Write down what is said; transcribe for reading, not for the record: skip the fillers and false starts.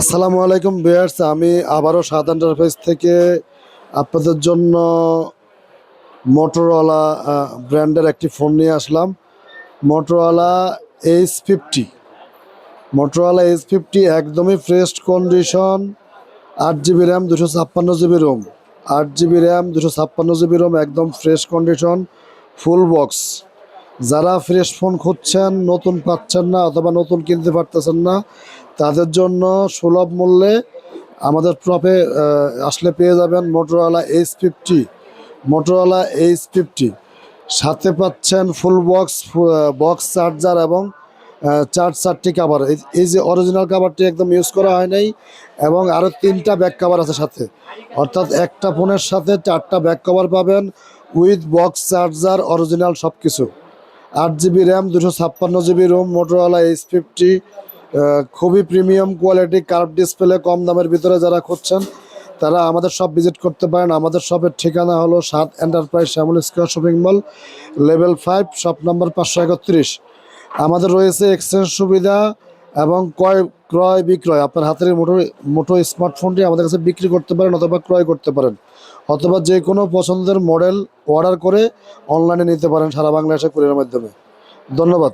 আসসালামু আলাইকুম ভিউয়ার্স, আমি আবারও সাদ এন্টারপ্রাইজ থেকে আপনাদের জন্য মোটরোলা ব্র্যান্ডের একটি ফোন নিয়ে আসলাম। Motorola H50। মোটরোলা H50 একদমই fresh condition. 8 GB RAM, 256 GB ROM. 8 GB RAM, 256 GB ROM, একদম ফ্রেশ কন্ডিশন, ফুল বক্স। যারা ফ্রেশ ফোন খুঁজছেন, নতুন পাচ্ছেন না অথবা নতুন কিনতে পারতেছেন না, তাদের জন্য সুলভ মূল্যে আমাদের শপে আসলে পেয়ে যাবেন মোটরোলা H50। মোটরোলা H50 সাথে পাচ্ছেন ফুল বক্স চার্জার এবং চারটি কাভার। এই যে অরিজিনাল কাভারটি একদম ইউজ করা হয় নাই, এবং আরও 3টা ব্যাক কাভার আছে সাথে, অর্থাৎ একটা ফোনের সাথে 4টা ব্যাক কভার পাবেন উইথ বক্স চার্জার, অরিজিনাল সব কিছু। 8 GB RAM, 256 GB ROM, Motorola H50 খুবই প্রিমিয়াম কোয়ালিটি, কার্ভ ডিসপ্লে, কম দামের ভিতরে যারা খুঁজছেন তারা আমাদের শপ ভিজিট করতে পারেন। আমাদের শপের ঠিকানা হলো Saad enterprise, Shyamal square shopping mall, level 5, shop number 531। আমাদের রয়েছে এক্সচেঞ্জ সুবিধা এবং ক্রয় বিক্রয়। আপনার হাতের মোটো স্মার্টফোনটি আমাদের কাছে বিক্রি করতে পারেন অথবা ক্রয় করতে পারেন, অথবা যে কোনো পছন্দের মডেল অর্ডার করে অনলাইনে নিতে পারেন সারা বাংলাদেশে কুরিয়ারের মাধ্যমে। ধন্যবাদ।